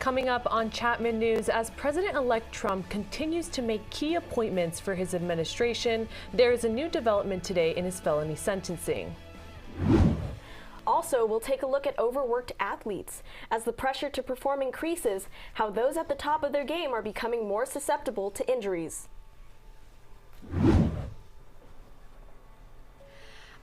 Coming up on Chapman News, as President-elect Trump continues to make key appointments for his administration, there is a new development today in his felony sentencing. Also, we'll take a look at overworked athletes. As the pressure to perform increases, how those at the top of their game are becoming more susceptible to injuries.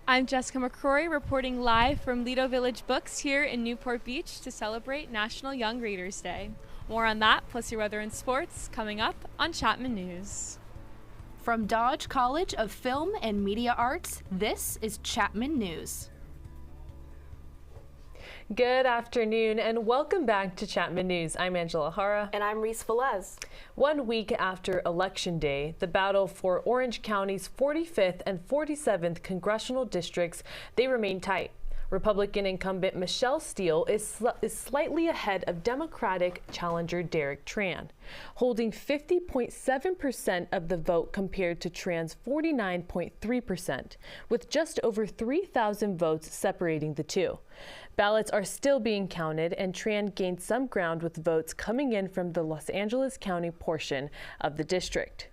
I'm Jessica McCrory reporting live from Lido Village Books here in Newport Beach to celebrate National Young Readers Day. More on that, plus your weather and sports, coming up on Chapman News. From Dodge College of Film and Media Arts, this is Chapman News. Good afternoon and welcome back to Chapman News. I'm Angela Hara. And I'm Reese Velez. 1 week after Election Day, the battle for Orange County's 45th and 47th congressional districts, they remain tight. Republican incumbent Michelle Steele is slightly ahead of Democratic challenger Derek Tran, holding 50.7% of the vote compared to Tran's 49.3%, with just over 3,000 votes separating the two. Ballots are still being counted, and Tran gained some ground with votes coming in from the Los Angeles County portion of the district.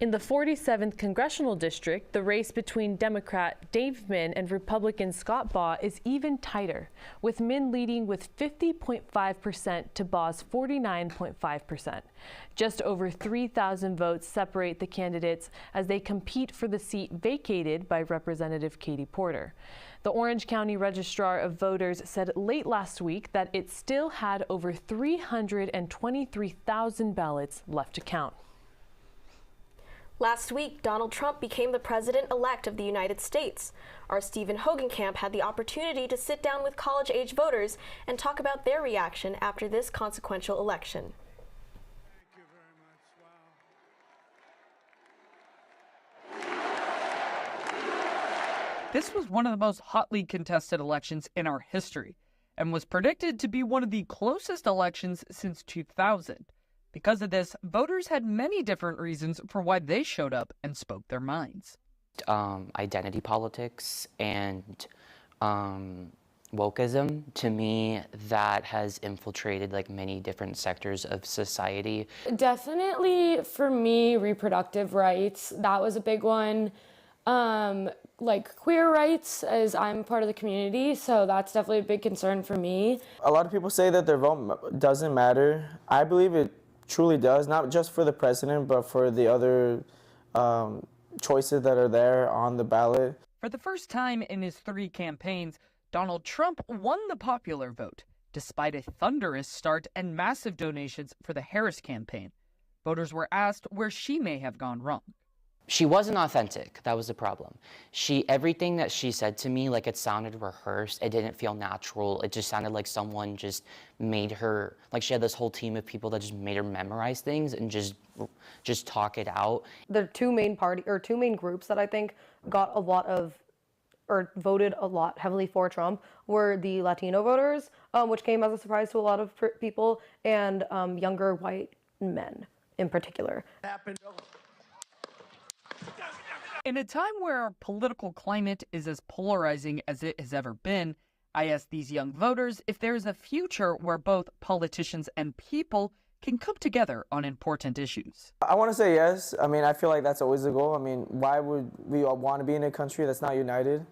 In the 47th congressional district, the race between Democrat Dave Min and Republican Scott Baugh is even tighter, with Min leading with 50.5% to Baugh's 49.5%. Just over 3,000 votes separate the candidates as they compete for the seat vacated by Representative Katie Porter. The Orange County Registrar of Voters said late last week that it still had over 323,000 ballots left to count. Last week, Donald Trump became the president-elect of the United States. Our Stephen Hogenkamp had the opportunity to sit down with college-age voters and talk about their reaction after this consequential election. Thank you very much. Wow. This was one of the most hotly contested elections in our history and was predicted to be one of the closest elections since 2000. Because of this, voters had many different reasons for why they showed up and spoke their minds. Identity politics and wokeism, to me, that has infiltrated like many different sectors of society. Definitely for me, reproductive rights, that was a big one. Like queer rights, as I'm part of the community, so that's definitely a big concern for me. A lot of people say that their vote doesn't matter. I believe it truly does, not just for the president, but for the other choices that are there on the ballot. For the first time in his 3 campaigns, Donald Trump won the popular vote, despite a thunderous start and massive donations for the Harris campaign. Voters were asked where she may have gone wrong. She wasn't authentic. That was the problem. Everything that she said to me, like it sounded rehearsed. It didn't feel natural. It just sounded like someone just made her, like she had this whole team of people that just made her memorize things and just talk it out. The two main groups that I think got a lot of, or voted a lot heavily for Trump were the Latino voters, which came as a surprise to a lot of people, and younger white men in particular. In a time where our political climate is as polarizing as it has ever been, I asked these young voters if there is a future where both politicians and people can come together on important issues. I want to say yes. I mean, I feel like that's always the goal. I mean, why would we all want to be in a country that's not united?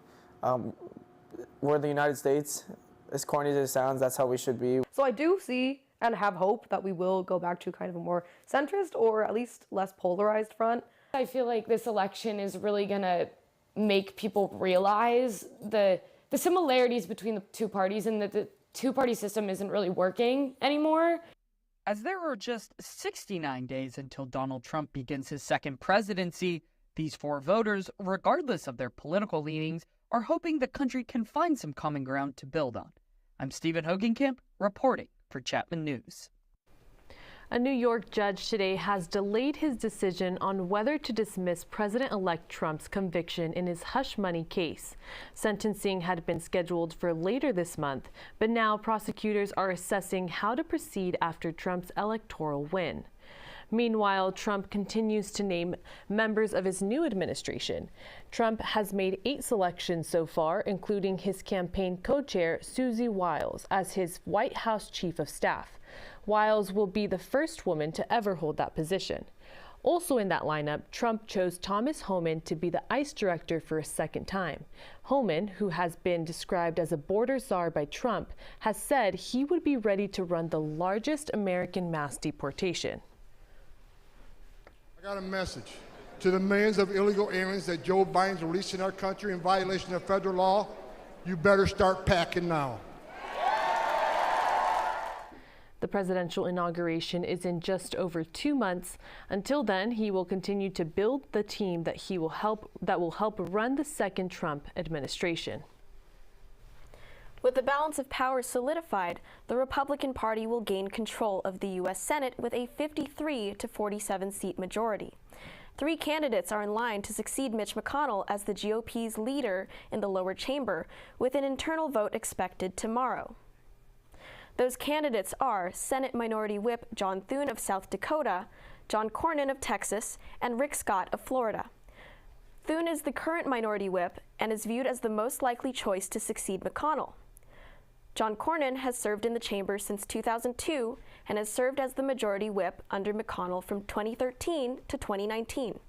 We're the United States. As corny as it sounds, that's how we should be. So I do see and have hope that we will go back to kind of a more centrist or at least less polarized front. I feel like this election is really gonna make people realize the similarities between the two parties and that the two-party system isn't really working anymore. As there are just 69 days until Donald Trump begins his second presidency, these 4 voters, regardless of their political leanings, are hoping the country can find some common ground to build on. I'm Stephen Hogenkamp, reporting for Chapman News. A New York judge today has delayed his decision on whether to dismiss President-elect Trump's conviction in his hush money case. Sentencing had been scheduled for later this month, but now prosecutors are assessing how to proceed after Trump's electoral win. Meanwhile, Trump continues to name members of his new administration. Trump has made 8 selections so far, including his campaign co-chair, Susie Wiles, as his White House chief of staff. Wiles will be the first woman to ever hold that position. Also in that lineup, Trump chose Thomas Homan to be the ICE director for a second time. Homan, who has been described as a border czar by Trump, has said he would be ready to run the largest American mass deportation. I got a message to the millions of illegal aliens that Joe Biden's releasing our country in violation of federal law. You better start packing now. The presidential inauguration is in just over 2 months. Until then, he will continue to build the team that will help run the second Trump administration. With the balance of power solidified, the Republican Party will gain control of the U.S. Senate with a 53 to 47 seat majority. 3 candidates are in line to succeed Mitch McConnell as the GOP's leader in the lower chamber, with an internal vote expected tomorrow. Those candidates are Senate Minority Whip John Thune of South Dakota, John Cornyn of Texas, and Rick Scott of Florida. Thune is the current Minority Whip and is viewed as the most likely choice to succeed McConnell. John Cornyn has served in the chamber since 2002 and has served as the Majority Whip under McConnell from 2013 to 2019.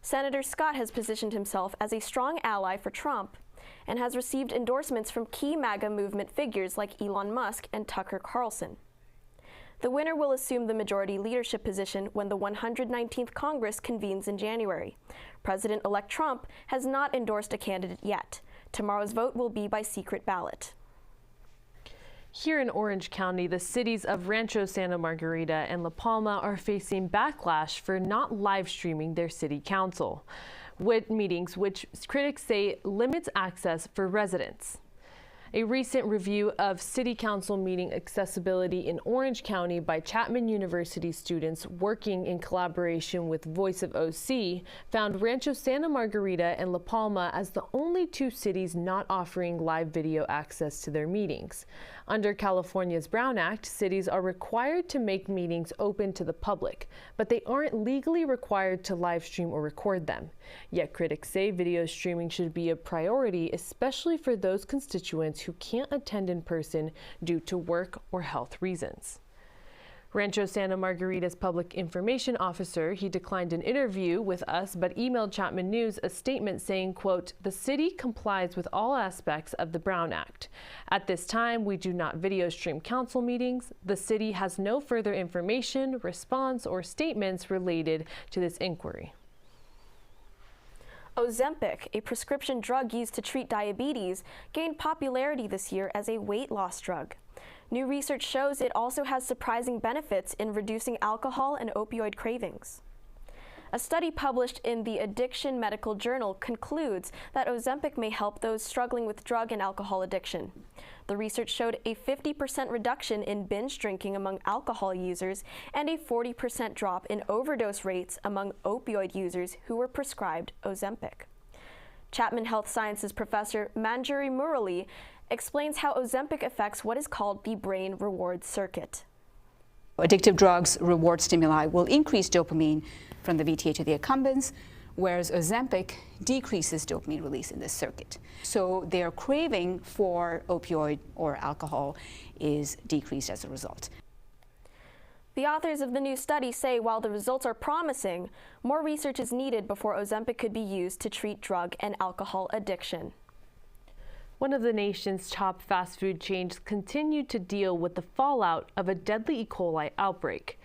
Senator Scott has positioned himself as a strong ally for Trump and has received endorsements from key MAGA movement figures like Elon Musk and Tucker Carlson. The winner will assume the majority leadership position when the 119th Congress convenes in January. President-elect Trump has not endorsed a candidate yet. Tomorrow's vote will be by secret ballot. Here in Orange County, the cities of Rancho Santa Margarita and La Palma are facing backlash for not live streaming their city council meetings, which critics say limits access for residents. A recent review of City Council meeting accessibility in Orange County by Chapman University students working in collaboration with Voice of OC found Rancho Santa Margarita and La Palma as the only 2 cities not offering live video access to their meetings. Under California's Brown Act, cities are required to make meetings open to the public, but they aren't legally required to live stream or record them. Yet critics say video streaming should be a priority, especially for those constituents who can't attend in person due to work or health reasons. Rancho Santa Margarita's public information officer, he declined an interview with us but emailed Chapman News a statement saying, quote, "The city complies with all aspects of the Brown Act. At this time, we do not video stream council meetings. The city has no further information, response, or statements related to this inquiry." Ozempic, a prescription drug used to treat diabetes, gained popularity this year as a weight loss drug. New research shows it also has surprising benefits in reducing alcohol and opioid cravings. A study published in the Addiction Medical Journal concludes that Ozempic may help those struggling with drug and alcohol addiction. The research showed a 50% reduction in binge drinking among alcohol users and a 40% drop in overdose rates among opioid users who were prescribed Ozempic. Chapman Health Sciences professor Manjari Murali explains how Ozempic affects what is called the brain reward circuit. Addictive drugs' reward stimuli will increase dopamine from the VTA to the accumbens, whereas Ozempic decreases dopamine release in this circuit. So their craving for opioid or alcohol is decreased as a result. The authors of the new study say while the results are promising, more research is needed before Ozempic could be used to treat drug and alcohol addiction. One of the nation's top fast food chains continued to deal with the fallout of a deadly E. coli outbreak.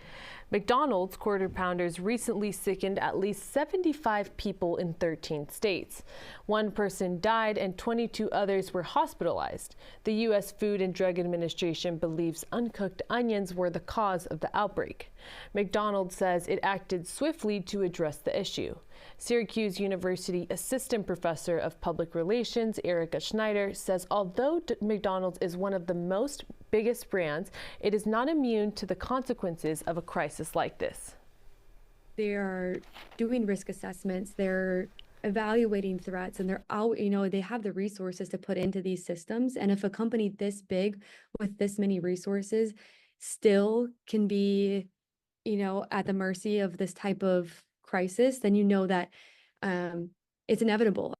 McDonald's Quarter Pounders recently sickened at least 75 people in 13 states. 1 person died and 22 others were hospitalized. The U.S. Food and Drug Administration believes uncooked onions were the cause of the outbreak. McDonald's says it acted swiftly to address the issue. Syracuse University Assistant Professor of Public Relations Erica Schneider says although McDonald's is one of the biggest brands, it is not immune to the consequences of a crisis like this. They are doing risk assessments, they're evaluating threats, and they're out, they have the resources to put into these systems. And if a company this big with this many resources still can be at the mercy of this type of crisis, then you know that it's inevitable.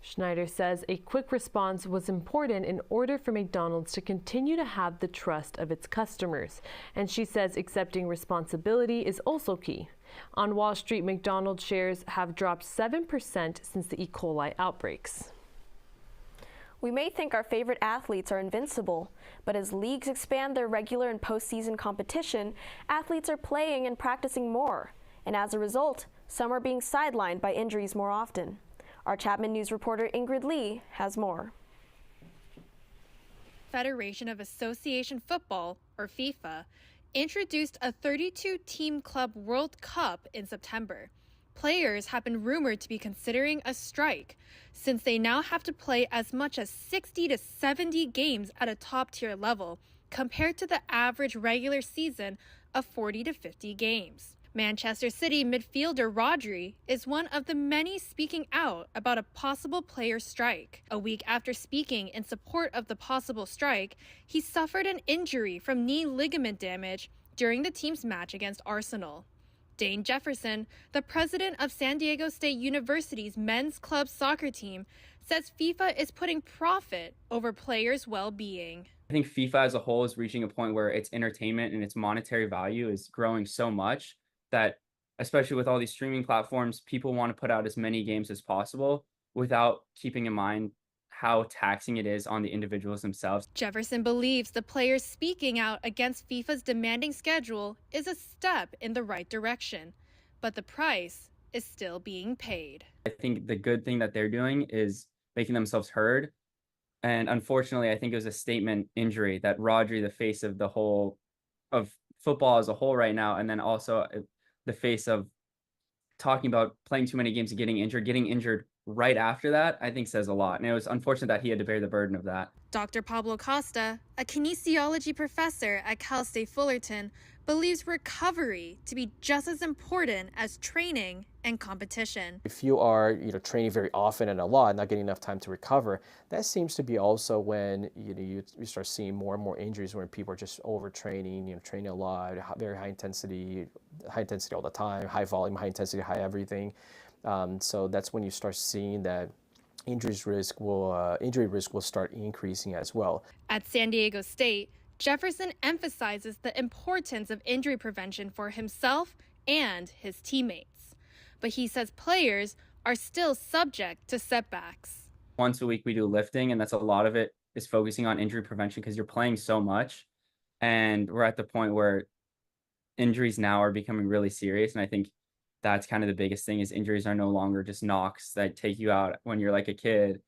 Schneider says a quick response was important in order for McDonald's to continue to have the trust of its customers. And she says accepting responsibility is also key. On Wall Street, McDonald's shares have dropped 7% since the E. coli outbreaks. We may think our favorite athletes are invincible, but as leagues expand their regular and postseason competition, athletes are playing and practicing more. And as a result, some are being sidelined by injuries more often. Our Chapman News reporter Ingrid Lee has more. Federation of Association Football, or FIFA, introduced a 32-team club World Cup in September. Players have been rumored to be considering a strike, since they now have to play as much as 60 to 70 games at a top-tier level, compared to the average regular season of 40 to 50 games. Manchester City midfielder Rodri is one of the many speaking out about a possible player strike. A week after speaking in support of the possible strike, he suffered an injury from knee ligament damage during the team's match against Arsenal. Dane Jefferson, the president of San Diego State University's men's club soccer team, says FIFA is putting profit over players' well-being. I think FIFA as a whole is reaching a point where its entertainment and its monetary value is growing so much that, especially with all these streaming platforms, people want to put out as many games as possible without keeping in mind how taxing it is on the individuals themselves. Jefferson believes the players speaking out against FIFA's demanding schedule is a step in the right direction, but the price is still being paid. I think the good thing that they're doing is making themselves heard. And unfortunately, I think it was a statement injury that Rodri, the face of of football as a whole right now, and then also the face of talking about playing too many games and getting injured right after that, I think says a lot. And it was unfortunate that he had to bear the burden of that. Dr. Pablo Costa, a kinesiology professor at Cal State Fullerton, believes recovery to be just as important as training and competition. If you are, training very often and a lot, not getting enough time to recover, that seems to be also when you start seeing more and more injuries when people are just overtraining, training a lot, very high intensity all the time, high volume, high intensity, high everything. So that's when you start seeing that injury risk will start increasing as well. At San Diego State, Jefferson emphasizes the importance of injury prevention for himself and his teammates. But he says players are still subject to setbacks. Once a week we do lifting, and that's a lot of it is focusing on injury prevention because you're playing so much. And we're at the point where injuries now are becoming really serious. And I think that's kind of the biggest thing is injuries are no longer just knocks that take you out when you're like a kid.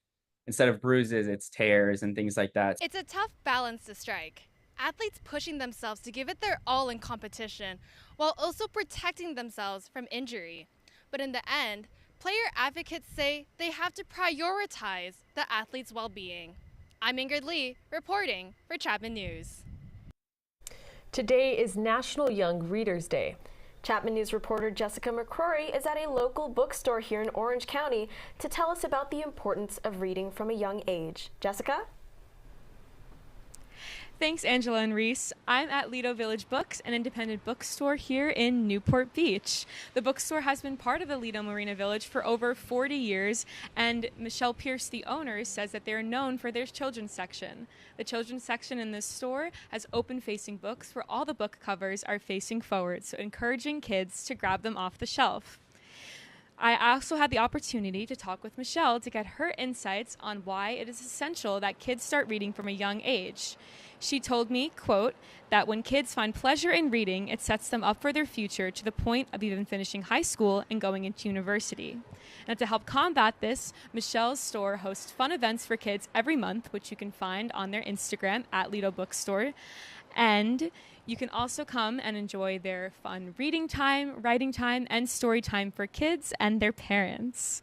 Instead of bruises, it's tears and things like that. It's a tough balance to strike. Athletes pushing themselves to give it their all in competition while also protecting themselves from injury. But in the end, player advocates say they have to prioritize the athlete's well-being. I'm Ingrid Lee, reporting for Chapman News. Today is National Young Readers Day. Chapman News reporter Jessica McCrory is at a local bookstore here in Orange County to tell us about the importance of reading from a young age. Jessica? Thanks, Angela and Reese. I'm at Lido Village Books, an independent bookstore here in Newport Beach. The bookstore has been part of the Lido Marina Village for over 40 years, and Michelle Pierce, the owner, says that they're known for their children's section. The children's section in this store has open-facing books where all the book covers are facing forward, so encouraging kids to grab them off the shelf. I also had the opportunity to talk with Michelle to get her insights on why it is essential that kids start reading from a young age. She told me, quote, that when kids find pleasure in reading, it sets them up for their future to the point of even finishing high school and going into university. And to help combat this, Michelle's store hosts fun events for kids every month, which you can find on their Instagram at Lido Bookstore. And you can also come and enjoy their fun reading time, writing time, and story time for kids and their parents.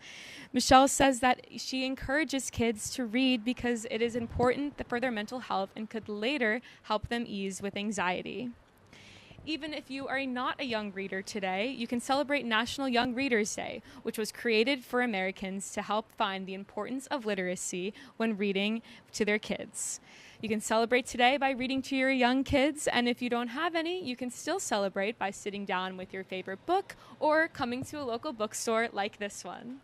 Michelle says that she encourages kids to read because it is important for their mental health and could later help them ease with anxiety. Even if you are not a young reader today, you can celebrate National Young Readers Day, which was created for Americans to help find the importance of literacy when reading to their kids. You can celebrate today by reading to your young kids, and if you don't have any, you can still celebrate by sitting down with your favorite book or coming to a local bookstore like this one.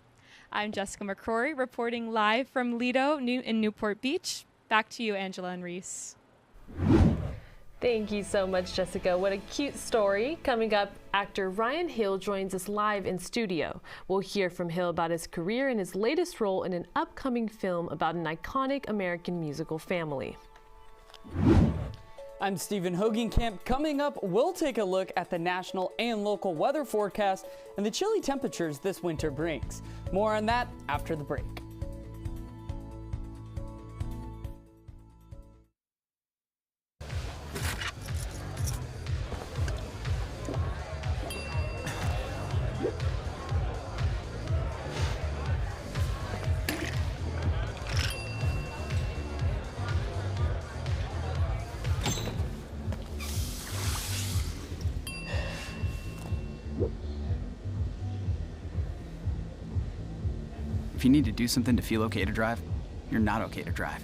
I'm Jessica McCrory, reporting live from Lido in Newport Beach. Back to you, Angela and Reese. Thank you so much, Jessica. What a cute story. Coming up, actor Ryan Hill joins us live in studio. We'll hear from Hill about his career and his latest role in an upcoming film about an iconic American musical family. I'm Stephen Hogenkamp. Coming up, we'll take a look at the national and local weather forecast and the chilly temperatures this winter brings. More on that after the break. If you need to do something to feel okay to drive, you're not okay to drive.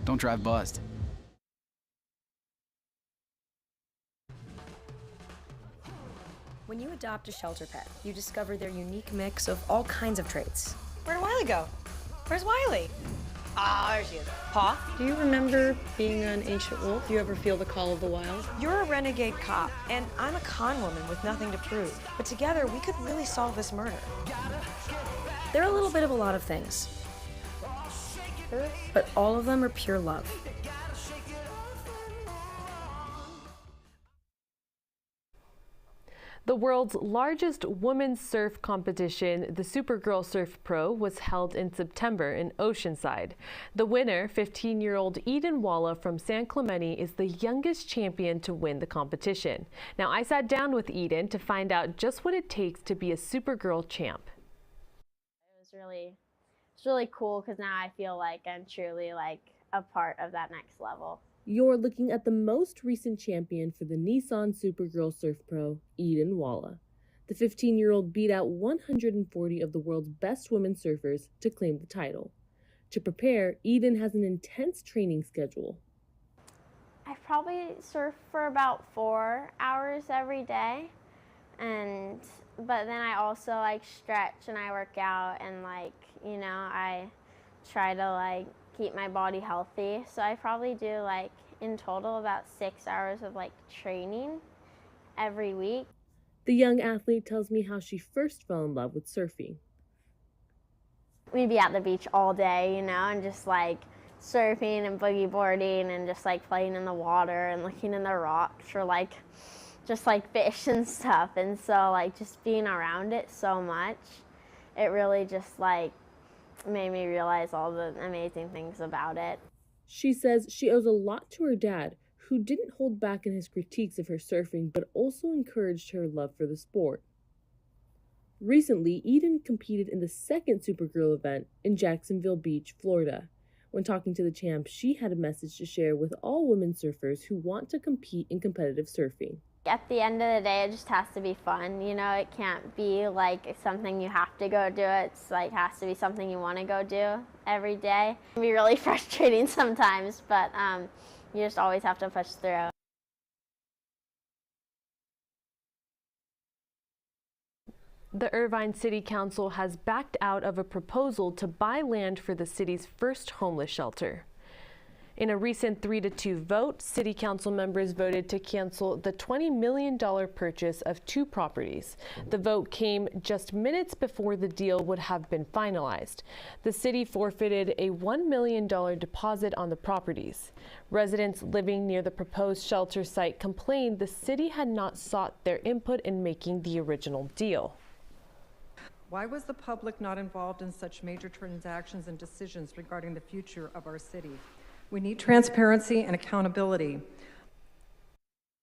Don't drive buzzed. When you adopt a shelter pet, you discover their unique mix of all kinds of traits. Where'd Wiley go? Where's Wiley? Ah, there she is. Paw? Do you remember being an ancient wolf? Do you ever feel the call of the wild? You're a renegade cop, and I'm a con woman with nothing to prove. But together, we could really solve this murder. They're a little bit of a lot of things, but all of them are pure love. The world's largest women's surf competition, the Supergirl Surf Pro, was held in September in Oceanside. The winner, 15-year-old Eden Walla from San Clemente, is the youngest champion to win the competition. Now, I sat down with Eden to find out just what it takes to be a Supergirl champ. It's really cool because now I feel like I'm truly like a part of that next level. You're looking at the most recent champion for the Nissan Supergirl Surf Pro, Eden Walla. The 15-year-old beat out 140 of the world's best women surfers to claim the title. To prepare, Eden has an intense training schedule. I probably surf for about 4 hours every day, but then I also like stretch and I work out and I try to keep my body healthy. So I probably do in total about 6 hours of training every week. The young athlete tells me how she first fell in love with surfing. We'd be at the beach all day, and just surfing and boogie boarding and just playing in the water and looking in the rocks for just fish and stuff. And so just being around it so much, it really just made me realize all the amazing things about it. She says she owes a lot to her dad, who didn't hold back in his critiques of her surfing but also encouraged her love for the sport. Recently, Eden competed in the second Supergirl event in Jacksonville Beach, Florida. When talking to the champ, she had a message to share with all women surfers who want to compete in competitive surfing. At the end of the day, it just has to be fun. It can't be something you have to go do. It's has to be something you want to go do every day. It can be really frustrating sometimes, but you just always have to push through. The Irvine City Council has backed out of a proposal to buy land for the city's first homeless shelter. In a recent 3-2 vote, City Council members voted to cancel the $20 million purchase of 2 properties. The vote came just minutes before the deal would have been finalized. The city forfeited a $1 million deposit on the properties. Residents living near the proposed shelter site complained the city had not sought their input in making the original deal. Why was the public not involved in such major transactions and decisions regarding the future of our city? We need transparency and accountability.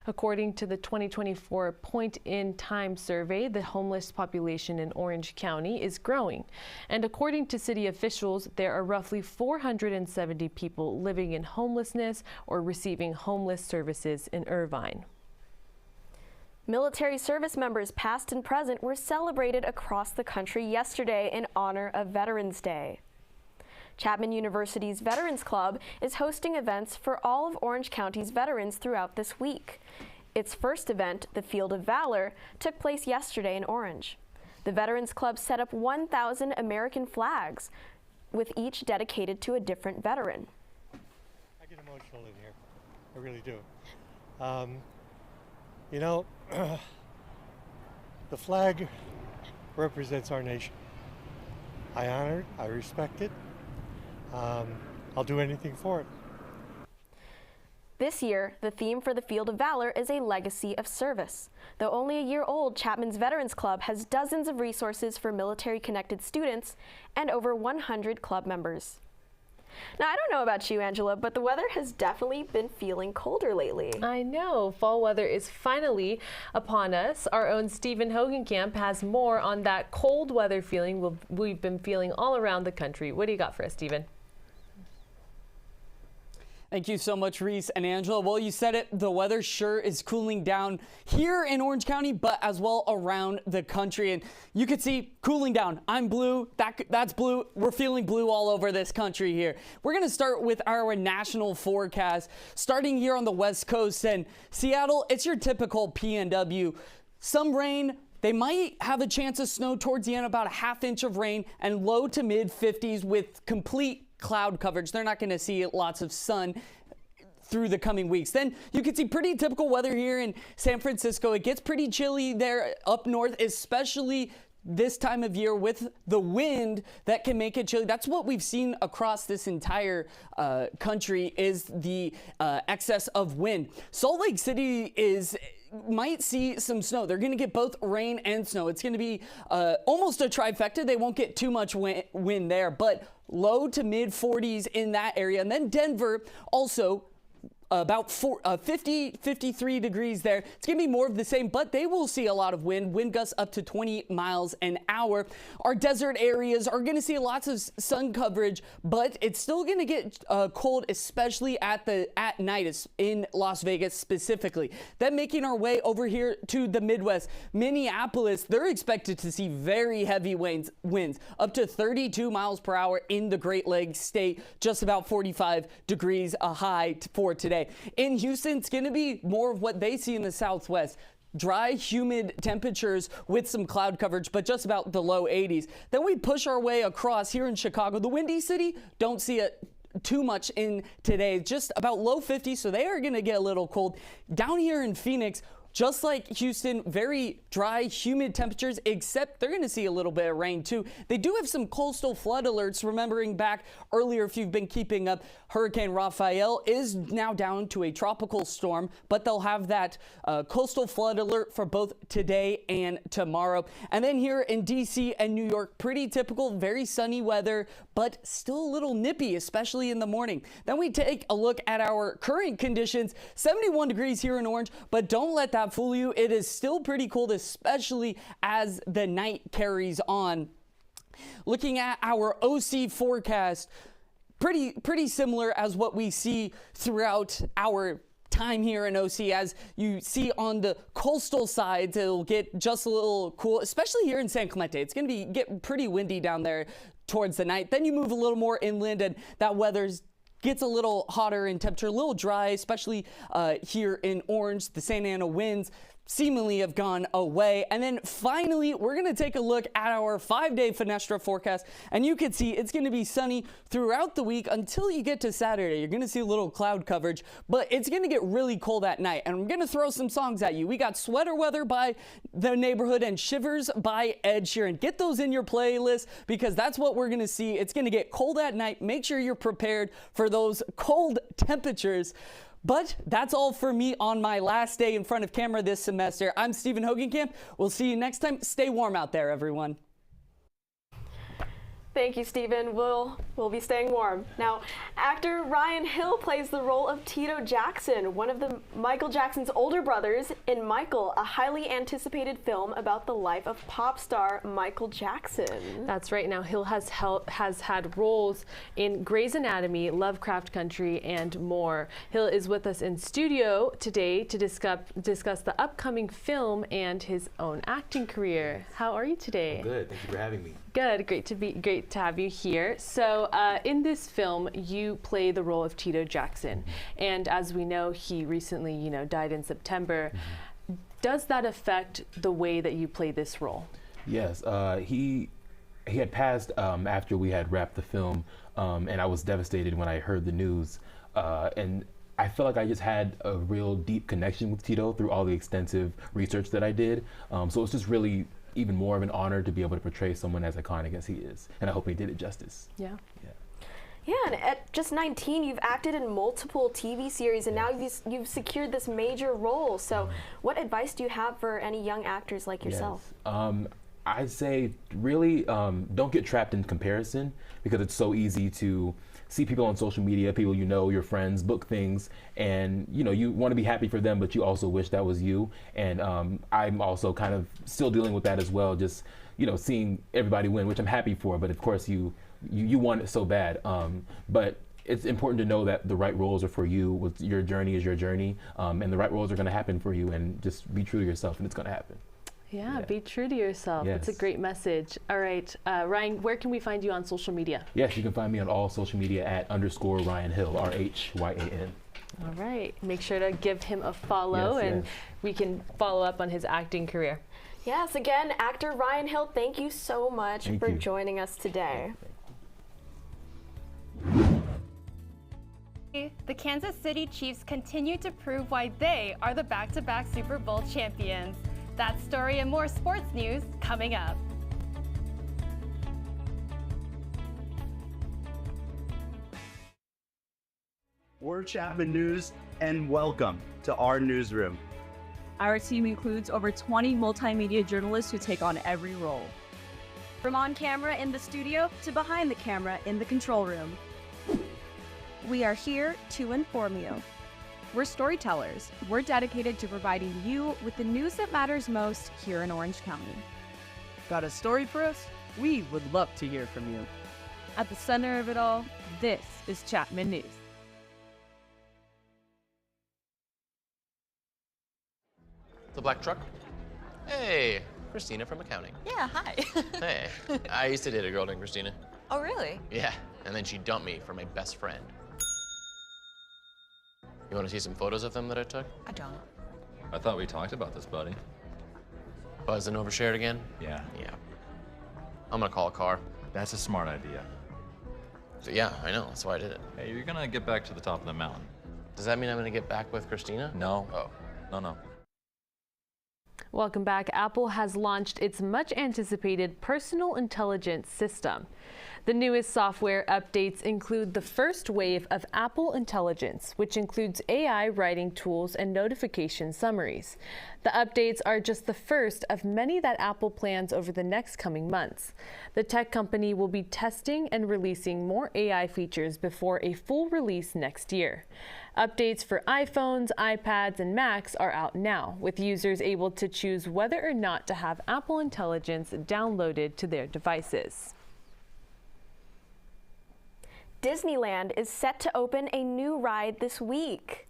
According to the 2024 Point in Time survey, the homeless population in Orange County is growing. And according to city officials, there are roughly 470 people living in homelessness or receiving homeless services in Irvine. Military service members past and present were celebrated across the country yesterday in honor of Veterans Day. Chapman University's Veterans Club is hosting events for all of Orange County's veterans throughout this week. Its first event, the Field of Valor, took place yesterday in Orange. The Veterans Club set up 1,000 American flags, with each dedicated to a different veteran. I get emotional in here. I really do. You know, the flag represents our nation. I honor it. I respect it. I'll do anything for it. This year, the theme for the Field of Valor is a legacy of service. Though only a year old, Chapman's Veterans Club has dozens of resources for military-connected students and over 100 club members. Now, I don't know about you, Angela, but the weather has definitely been feeling colder lately. I know. Fall weather is finally upon us. Our own Stephen Hogenkamp has more on that cold weather feeling we've been feeling all around the country. What do you got for us, Stephen? Thank you so much, Reese and Angela. Well, you said it, the weather sure is cooling down here in Orange County, but as well around the country. And you can see cooling down. I'm blue, that's blue. We're feeling blue all over this country here. We're going to start with our national forecast, starting here on the West Coast. And Seattle, it's your typical PNW. Some rain. They might have a chance of snow towards the end, about a ½ inch of rain, and low to mid 50s with complete cloud coverage. They're not going to see lots of sun through the coming weeks. Then you can see pretty typical weather here in San Francisco. It gets pretty chilly there up north, especially this time of year with the wind that can make it chilly. That's what we've seen across this entire country is the excess of wind. Salt Lake City might see some snow. They're going to get both rain and snow. It's going to be almost a trifecta. They won't get too much wind there, but low to mid 40s in that area. And then Denver also about 53 degrees there. It's going to be more of the same, but they will see a lot of wind gusts up to 20 miles an hour. Our desert areas are going to see lots of sun coverage, but it's still going to get cold, especially at night in Las Vegas specifically. Then making our way over here to the Midwest, Minneapolis, they're expected to see very heavy winds up to 32 miles per hour in the Great Lakes state, just about 45 degrees a high for today. In Houston, it's going to be more of what they see in the Southwest. Dry, humid temperatures with some cloud coverage, but just about the low 80s. Then we push our way across here in Chicago. The Windy City, don't see it too much in today, just about low 50s, so they are going to get a little cold. Down here in Phoenix, just like Houston, very dry, humid temperatures, except they're going to see a little bit of rain too. They do have some coastal flood alerts, remembering back earlier if you've been keeping up, Hurricane Rafael is now down to a tropical storm, but they'll have that coastal flood alert for both today and tomorrow. And then here in DC and New York, pretty typical, very sunny weather, but still a little nippy, especially in the morning. Then we take a look at our current conditions, 71 degrees here in Orange, but don't let that fool you. It is still pretty cold, especially as the night carries on. Looking at our OC forecast, pretty similar as what we see throughout our time here in OC. As you see on the coastal sides, it'll get just a little cool, especially here in San Clemente. It's going to get pretty windy down there towards the night. Then you move a little more inland and that weather's gets a little hotter in temperature, a little dry, especially here in Orange. The Santa Ana winds seemingly have gone away. And then finally, we're going to take a look at our 5-day Fenestra forecast. And you can see it's going to be sunny throughout the week until you get to Saturday. You're going to see a little cloud coverage, but it's going to get really cold at night. And I'm going to throw some songs at you. We got Sweater Weather by The Neighborhood and Shivers by Ed Sheeran. Get those in your playlist because that's what we're going to see. It's going to get cold at night. Make sure you're prepared for those cold temperatures. But that's all for me on my last day in front of camera this semester. I'm Stephen Hogenkamp. We'll see you next time. Stay warm out there, everyone. Thank you, Stephen. We'll be staying warm. Now, actor Ryan Hill plays the role of Tito Jackson, one of the Michael Jackson's older brothers in Michael, a highly anticipated film about the life of pop star Michael Jackson. That's right. Now, Hill has had roles in Grey's Anatomy, Lovecraft Country, and more. Hill is with us in studio today to discuss the upcoming film and his own acting career. How are you today? I'm good. Thank you for having me. Good. Great to have you here. So in this film, you play the role of Tito Jackson, and as we know, he recently, died in September. Does that affect the way that you play this role? Yes. He had passed after we had wrapped the film, and I was devastated when I heard the news. And I felt like I just had a real deep connection with Tito through all the extensive research that I did. So it's just really even more of an honor to be able to portray someone as iconic as he is, and I hope he did it justice. Yeah. Yeah, and at just 19, you've acted in multiple TV series, and now you've secured this major role. So, what advice do you have for any young actors like yourself? I'd say really don't get trapped in comparison, because it's so easy to see people on social media, people your friends, book things, and you want to be happy for them, but you also wish that was you. And I'm also kind of still dealing with that as well, just seeing everybody win, which I'm happy for, but of course you want it so bad. But it's important to know that the right roles are for you. Your journey is your journey, and the right roles are going to happen for you, and just be true to yourself, and it's going to happen. Yeah, be true to yourself. Yes. That's a great message. All right, Ryan, where can we find you on social media? Yes, you can find me on all social media at _Ryan Hill, RHYAN. All right, make sure to give him a follow, and we can follow up on his acting career. Yes, again, actor Ryan Hill, thank you so much for joining us today. The Kansas City Chiefs continue to prove why they are the back-to-back Super Bowl champions. That story and more sports news coming up. We're Chapman News, and welcome to our newsroom. Our team includes over 20 multimedia journalists who take on every role. From on camera in the studio to behind the camera in the control room. We are here to inform you. We're storytellers. We're dedicated to providing you with the news that matters most here in Orange County. Got a story for us? We would love to hear from you. At the center of it all, this is Chapman News. The black truck? Hey, Christina from accounting. Yeah, hi. Hey, I used to date a girl named Christina. Oh, really? Yeah, and then she dumped me for my best friend. You want to see some photos of them that I took? I don't. I thought we talked about this, buddy. Buzzed and overshared again? Yeah. Yeah. I'm gonna call a car. That's a smart idea. So yeah, I know, that's why I did it. Hey, you're gonna get back to the top of the mountain. Does that mean I'm gonna get back with Christina? No. Oh. No. Welcome back. Apple has launched its much anticipated personal intelligence system. The newest software updates include the first wave of Apple Intelligence, which includes AI writing tools and notification summaries. The updates are just the first of many that Apple plans over the next coming months. The tech company will be testing and releasing more AI features before a full release next year. Updates for iPhones, iPads, and Macs are out now, with users able to choose whether or not to have Apple Intelligence downloaded to their devices. Disneyland is set to open a new ride this week.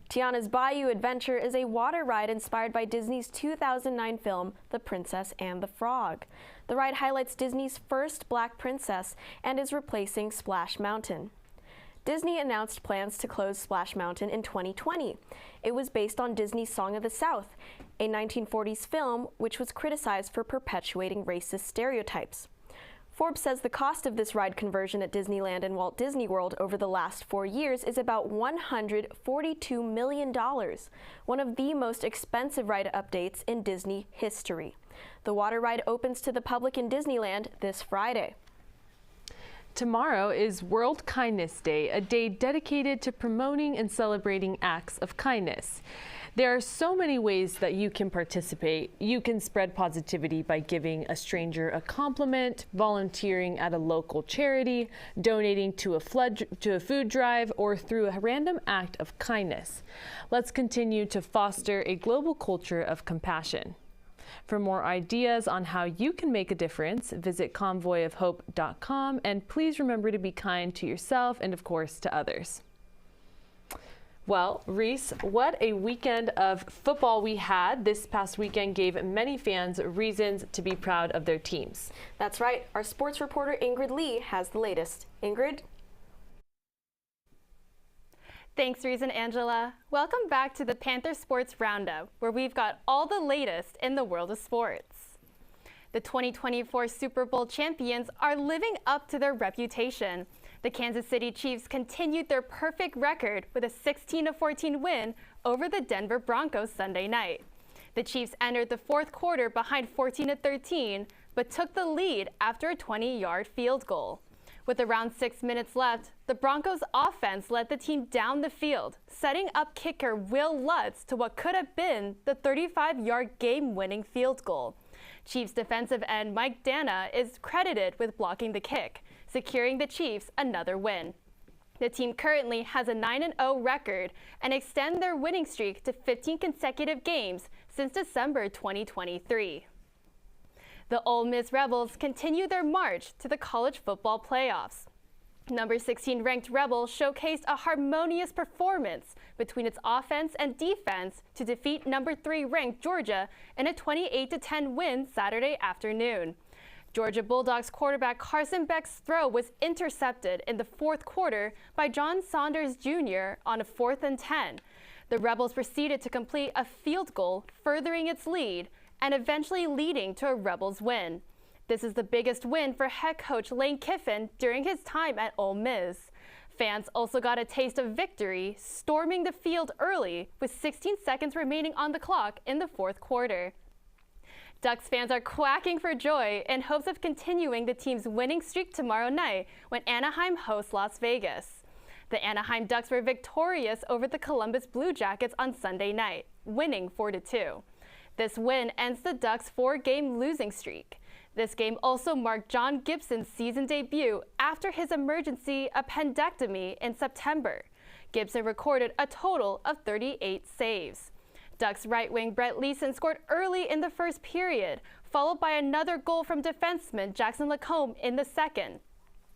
Tiana's Bayou Adventure is a water ride inspired by Disney's 2009 film, The Princess and the Frog. The ride highlights Disney's first black princess and is replacing Splash Mountain. Disney announced plans to close Splash Mountain in 2020. It was based on Disney's Song of the South, a 1940s film which was criticized for perpetuating racist stereotypes. Forbes says the cost of this ride conversion at Disneyland and Walt Disney World over the last 4 years is about $142 million, one of the most expensive ride updates in Disney history. The water ride opens to the public in Disneyland this Friday. Tomorrow is World Kindness Day, a day dedicated to promoting and celebrating acts of kindness. There are so many ways that you can participate. You can spread positivity by giving a stranger a compliment, volunteering at a local charity, donating to a food drive, or through a random act of kindness. Let's continue to foster a global culture of compassion. For more ideas on how you can make a difference, visit convoyofhope.com, and please remember to be kind to yourself and, of course, to others. Well, Reese, what a weekend of football we had. This past weekend gave many fans reasons to be proud of their teams. That's right. Our sports reporter Ingrid Lee has the latest. Ingrid? Thanks, Reese and Angela. Welcome back to the Panther Sports Roundup, where we've got all the latest in the world of sports. The 2024 Super Bowl champions are living up to their reputation. The Kansas City Chiefs continued their perfect record with a 16-14 win over the Denver Broncos Sunday night. The Chiefs entered the fourth quarter behind 14-13, but took the lead after a 20-yard field goal. With around 6 minutes left, the Broncos offense led the team down the field, setting up kicker Will Lutz to what could have been the 35-yard game-winning field goal. Chiefs defensive end Mike Dana is credited with blocking the kick, securing the Chiefs another win. The team currently has a 9-0 record and extend their winning streak to 15 consecutive games since December 2023. The Ole Miss Rebels continue their march to the college football playoffs. Number 16 ranked Rebels showcased a harmonious performance between its offense and defense to defeat number 3 ranked Georgia in a 28-10 win Saturday afternoon. Georgia Bulldogs quarterback Carson Beck's throw was intercepted in the fourth quarter by John Saunders Jr. on a 4th and 10. The Rebels proceeded to complete a field goal, furthering its lead, and eventually leading to a Rebels win. This is the biggest win for head coach Lane Kiffin during his time at Ole Miss. Fans also got a taste of victory, storming the field early with 16 seconds remaining on the clock in the fourth quarter. Ducks fans are quacking for joy in hopes of continuing the team's winning streak tomorrow night when Anaheim hosts Las Vegas. The Anaheim Ducks were victorious over the Columbus Blue Jackets on Sunday night, winning 4-2. This win ends the Ducks' 4-game losing streak. This game also marked John Gibson's season debut after his emergency appendectomy in September. Gibson recorded a total of 38 saves. Ducks right wing Brett Leeson scored early in the first period, followed by another goal from defenseman Jackson Lacombe in the second.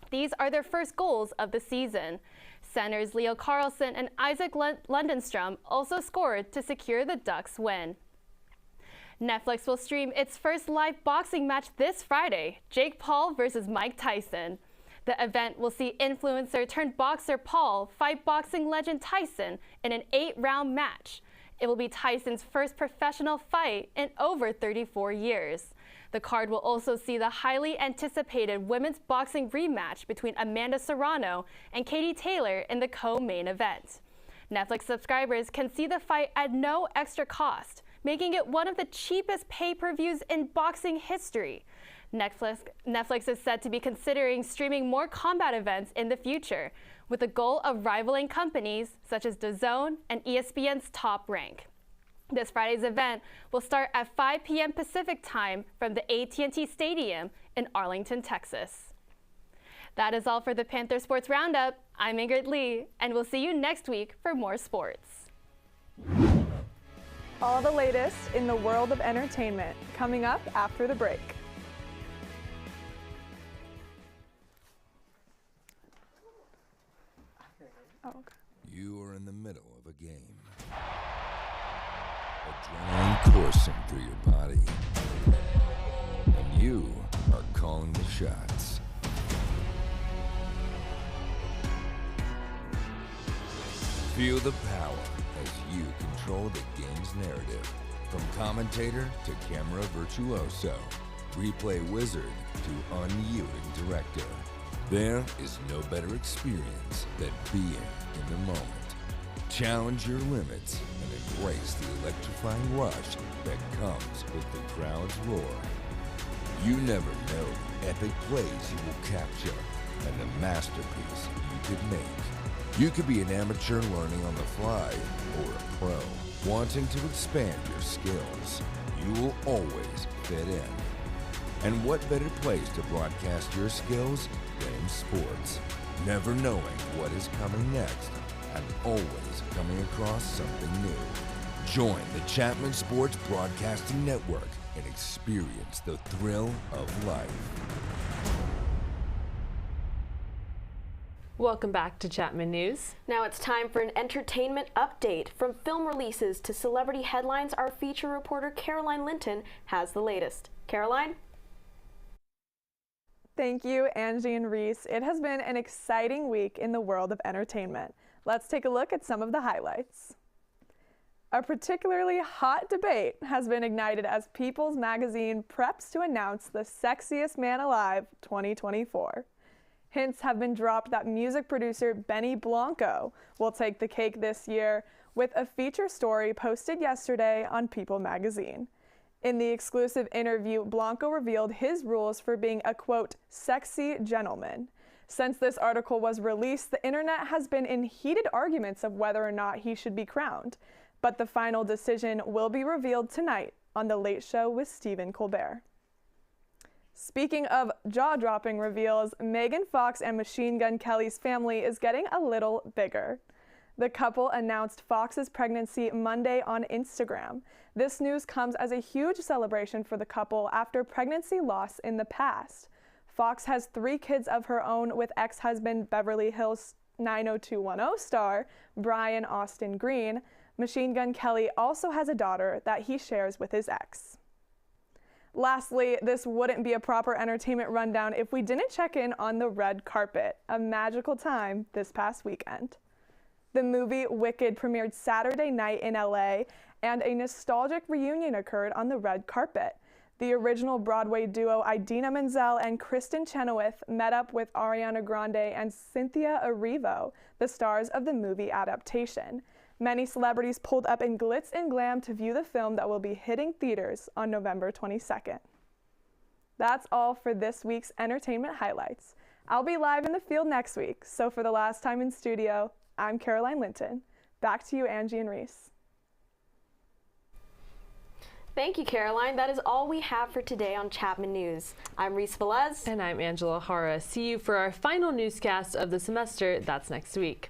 These are their first goals of the season. Centers Leo Carlson and Isaac Lundenstrom also scored to secure the Ducks' win. Netflix will stream its first live boxing match this Friday, Jake Paul versus Mike Tyson. The event will see influencer turned boxer Paul fight boxing legend Tyson in an 8-round match. It will be Tyson's first professional fight in over 34 years. The card will also see the highly anticipated women's boxing rematch between Amanda Serrano and Katie Taylor in the co-main event. Netflix subscribers can see the fight at no extra cost, making it one of the cheapest pay-per-views in boxing history. Netflix is said to be considering streaming more combat events in the future, with the goal of rivaling companies such as DAZN and ESPN's Top Rank. This Friday's event will start at 5 p.m. Pacific time from the AT&T Stadium in Arlington, Texas. That is all for the Panther Sports Roundup. I'm Ingrid Lee, and we'll see you next week for more sports. All the latest in the world of entertainment coming up after the break. Oh, okay. You are in the middle of a game. Adrenaline coursing through your body. And you are calling the shots. Feel the power as you control the game's narrative. From commentator to camera virtuoso, replay wizard to unyielding director. There is no better experience than being in the moment. Challenge your limits and embrace the electrifying rush that comes with the crowd's roar. You never know the epic plays you will capture and the masterpiece you could make. You could be an amateur learning on the fly or a pro Wanting to expand your skills, you will always fit in. And what better place to broadcast your skills than in sports? Never knowing what is coming next and always coming across something new. Join the Chapman Sports Broadcasting Network and experience the thrill of life. Welcome back to Chapman News. Now it's time for an entertainment update. From film releases to celebrity headlines, our feature reporter Caroline Linton has the latest. Caroline? Thank you, Angie and Reese. It has been an exciting week in the world of entertainment. Let's take a look at some of the highlights. A particularly hot debate has been ignited as People's Magazine preps to announce the Sexiest Man Alive 2024. Hints have been dropped that music producer Benny Blanco will take the cake this year with a feature story posted yesterday on People Magazine. In the exclusive interview, Blanco revealed his rules for being a, quote, sexy gentleman. Since this article was released, the internet has been in heated arguments of whether or not he should be crowned. But the final decision will be revealed tonight on The Late Show with Stephen Colbert. Speaking of jaw-dropping reveals, Megan Fox and Machine Gun Kelly's family is getting a little bigger. The couple announced Fox's pregnancy Monday on Instagram. This news comes as a huge celebration for the couple after pregnancy loss in the past. Fox has 3 kids of her own with ex-husband Beverly Hills 90210 star Brian Austin Green. Machine Gun Kelly also has a daughter that he shares with his ex. Lastly, this wouldn't be a proper entertainment rundown if we didn't check in on the red carpet, a magical time this past weekend. The movie Wicked premiered Saturday night in LA, and a nostalgic reunion occurred on the red carpet. The original Broadway duo Idina Menzel and Kristen Chenoweth met up with Ariana Grande and Cynthia Erivo, the stars of the movie adaptation. Many celebrities pulled up in glitz and glam to view the film that will be hitting theaters on November 22nd. That's all for this week's entertainment highlights. I'll be live in the field next week, so for the last time in studio, I'm Caroline Linton. Back to you, Angie and Reese. Thank you, Caroline. That is all we have for today on Chapman News. I'm Reese Velez. And I'm Angela Hara. See you for our final newscast of the semester. That's next week.